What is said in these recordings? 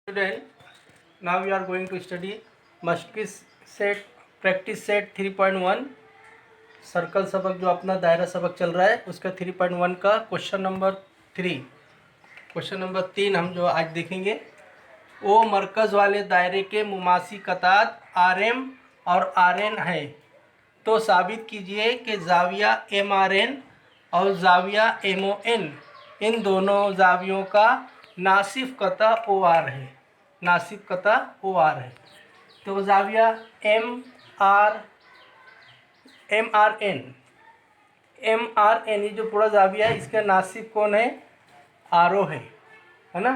Student, now we are going to study मस्किस set practice set 3.1 circle सबक जो अपना दायरा सबक चल रहा है उसका 3.1 का क्वेश्चन नंबर 3 हम जो आज देखेंगे। ओ मरकज़ वाले दायरे के मुमासी कतात RM और RN है तो साबित कीजिए कि जाविया MRN और जाविया MON इन दोनों जावियों का नासिफ कता OR है। नासिफ कता OR है तो जाविया MRN ये जो पूरा जाविया है इसका नासिफ कौन है? RO है ना।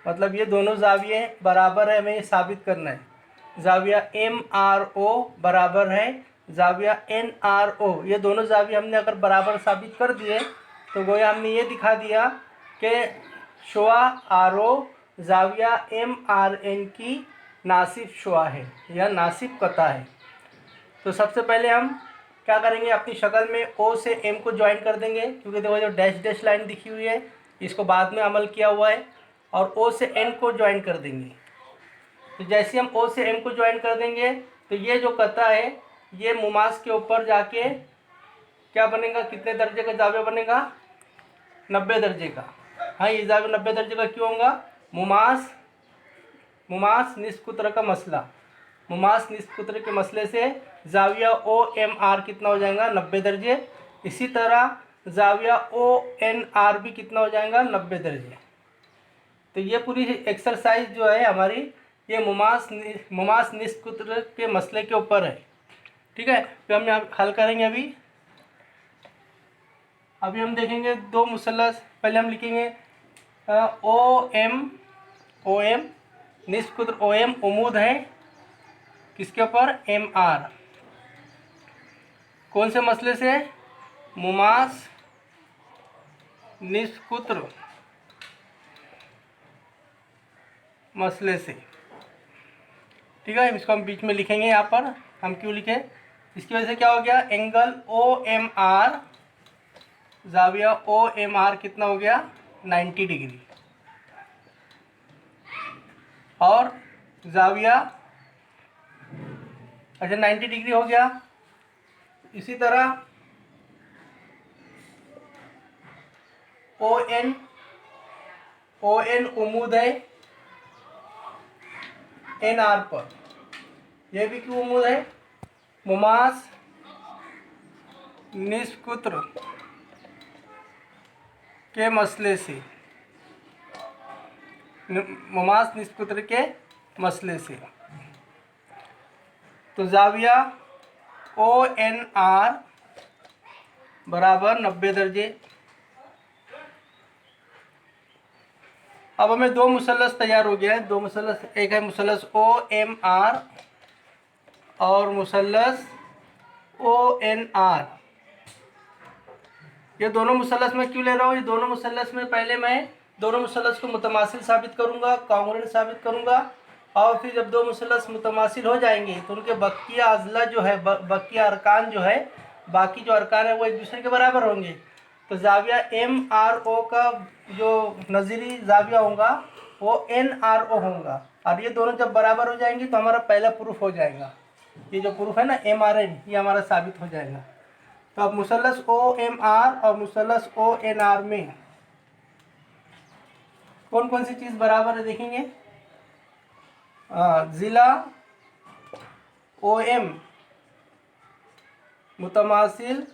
मतलब ये दोनों जाविये बराबर है, हमें ये साबित करना है। जाविया MRO बराबर है जाविया NRO। ये दोनों जाविये हमने अगर बराबर साबित कर दिए तो गोया हमने ये दिखा दिया कि शुआ RO जाविया MRN की नासिफ शुआ है या नासिफ कता है। तो सबसे पहले हम क्या करेंगे, अपनी शक्ल में O से M को ज्वाइन कर देंगे, क्योंकि देखो जो डैश डैश लाइन दिखी हुई है इसको बाद में अमल किया हुआ है, और O से N को ज्वाइन कर देंगे। तो जैसे हम O से M को ज्वाइन कर देंगे तो ये जो कता है ये मुमास के ऊपर जाके क्या बनेगा, कितने दर्जे का जाविया बनेगा? 90 दर्जे का। हाँ, ये जाविया 90 दर्जे का क्यों होगा? मुमास निस्कुत्र का मसला, मुमास निस्कुत्र के मसले से जाविया OMR कितना हो जाएगा? 90 दर्जे। इसी तरह जाविया ONR भी कितना हो जाएगा? 90 दर्जे। तो ये पूरी एक्सरसाइज जो है हमारी ये मुमास निस्कुत्र के मसले के ऊपर है। ठीक है, तो हम यहाँ हल करेंगे। अभी हम देखेंगे दो मुसल्लस। पहले हम लिखेंगे OM निस्कुत्र OM उमूद है किसके ऊपर? MR। कौन से मसले से? मुमास निस्कुत्र मसले से। ठीक है, इसको हम बीच में लिखेंगे। यहाँ पर हम क्यों लिखे, इसकी वजह से क्या हो गया, एंगल OMR जाविया OMR कितना हो गया? 90 डिग्री। और जाविया 90 डिग्री हो गया। इसी तरह ON उमूद है NR पर। यह भी क्यों उमूद है? मुमास निस्कुत्र के मसले से, मुमास निस्कुत्र के मसले से। तो जाविया ONR बराबर 90 दर्जे। अब हमें दो मुसल्लस तैयार हो गया है। दो मुसल्लस, एक है मुसल्लस OMR और मुसल्लस ONR। ये दोनों मुसल्लस में क्यों ले रहा हूँ? ये दोनों मुसल्लस में पहले मैं दोनों मुसल्लस को मुतमासिल साबित करूँगा, कांग्रुएंट साबित करूँगा, और फिर जब दो मुसल्लस मुतमासिल हो जाएंगे तो उनके बकिया अज़ला जो है, बकिया अरकान जो है, बाकी जो अरकान है वो एक दूसरे के बराबर होंगे। तो जाविया MRO का जो नज़ीरी जाविया होगा वो NRO होगा, और ये दोनों जब बराबर हो जाएंगे तो हमारा पहला प्रूफ हो जाएगा। ये जो प्रूफ है ना MRN, ये हमारा साबित हो जाएगा। तो अब मुसल्लस OMR और मुसल्लस ONR में कौन कौन सी चीज़ बराबर है देखेंगे। ज़िला OM मुतमासिल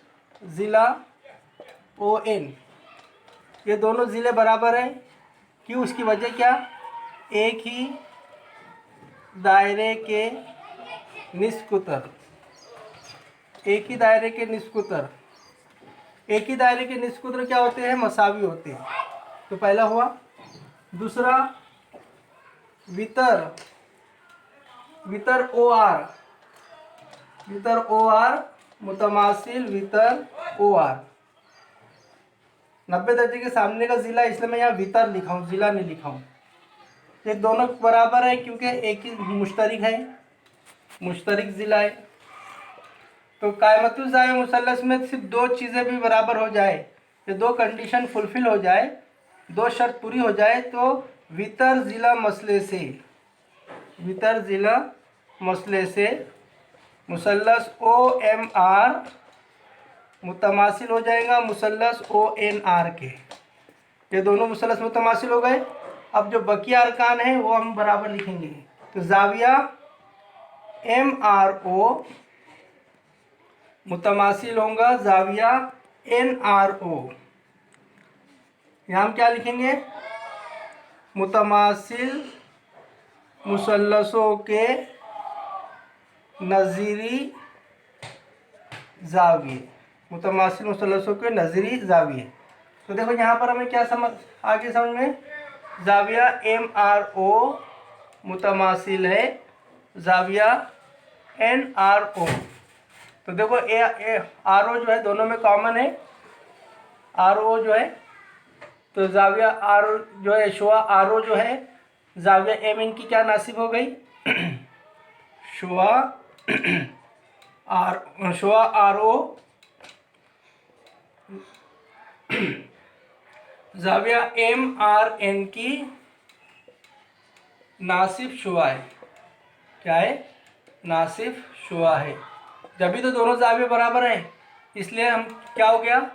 ज़िला ON, ये दोनों ज़िले बराबर हैं। क्यों? उसकी वजह क्या? एक ही दायरे के निस्कुतर, एक ही दायरे के निस्कुतर, एक ही दायरे के निस्कुतर क्या होते हैं? मसावी होते हैं। तो पहला हुआ। दूसरा वितर OR मुतमासिल वितर OR। 90 दर्जे के सामने का जिला, इसलिए मैं यहाँ वितर लिखा हूँ, जिला नहीं लिखा हूँ। ये दोनों बराबर है क्योंकि एक ही मुश्तरिक है, मुश्तरिक जिला है। तो कायमतुल ज़ाविया मुसल्लस में सिर्फ दो चीज़ें भी बराबर हो जाए, ये दो कंडीशन फुलफिल हो जाए, दो शर्त पूरी हो जाए, तो वितर ज़िला मसले से, वितर ज़िला मसले से मुसल्लस OMR मुतमासिल हो जाएगा मुसल्लस ONR के। ये दोनों मुसल्लस मुतमासिल हो गए। अब जो बकिया अरकान है वो हम बराबर लिखेंगे। तो जाविया MRO मुतमासिल होगा जाविया NRO। यहाँ हम क्या लिखेंगे? मुतमासिल मुसल्लसों के नज़ीरी जाविये, मुतमासिल मुसल्लसों के नज़ीरी जाविये। तो देखो यहाँ पर हमें क्या समझ आगे समझ में, जाविया MRO मुतमासिल है जाविया NRO। तो देखो RO जो है दोनों में कॉमन है, RO जो है, तो जाविया R जो है शुआ RO जो है जाविया M इनकी क्या नासिब हो गई? शुआ RO जाविया MRN की नासिब शुआ है। क्या है? नासिब शुआ है। जब भी तो दोनों जाविये बराबर हैं, इसलिए हम क्या हो गया,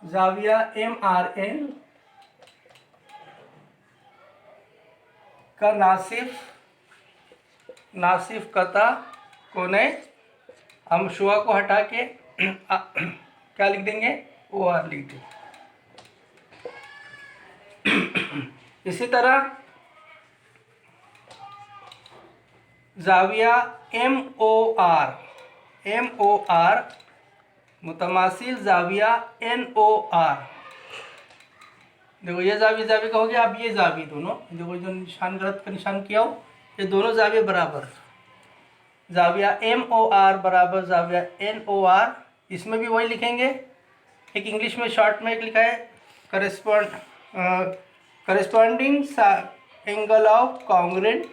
जाविया MRN का नासिफ कता कौन है? हम शुआ को हटा के क्या लिख देंगे? OR लिख देंगे। इसी तरह जाविया MOR मुतमासिल जाविया NOR। देखो ये जाविया का हो गया। अब ये जाविये दोनों, देखो जो निशान गलत का निशान किया हो, ये दोनों जाविये बराबर, जाविया MOR बराबर जाविया NOR। इसमें भी वही लिखेंगे। एक इंग्लिश में शॉर्ट में एक लिखा है corresponding angle of congruent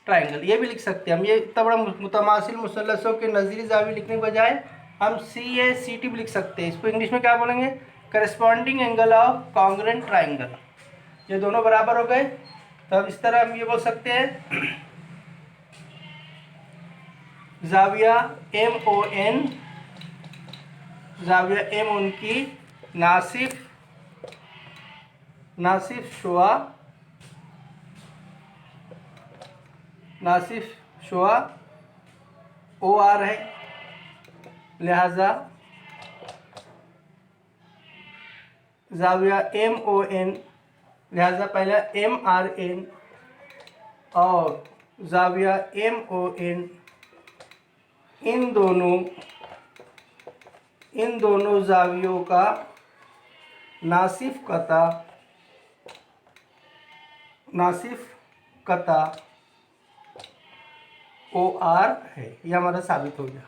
triangle, ये भी लिख सकते हैं हम। ये इतना बड़ा मुतमासिल मुसल्लसों के नज़ीरी जाविये लिखने के बजाय हम CACT भी लिख सकते हैं। इसको इंग्लिश में क्या बोलेंगे? Corresponding angle of congruent triangle. ये दोनों बराबर हो गए। तो अब इस तरह हम ये बोल सकते हैं जाविया MON, जाविया M उनकी नासिफ शुआ OR है, लिहाजा जाविया MON, लिहाजा पहला MRN और जाविया MON इन दोनों जावियों का नासिफ कता OR है। यह हमारा साबित हो गया।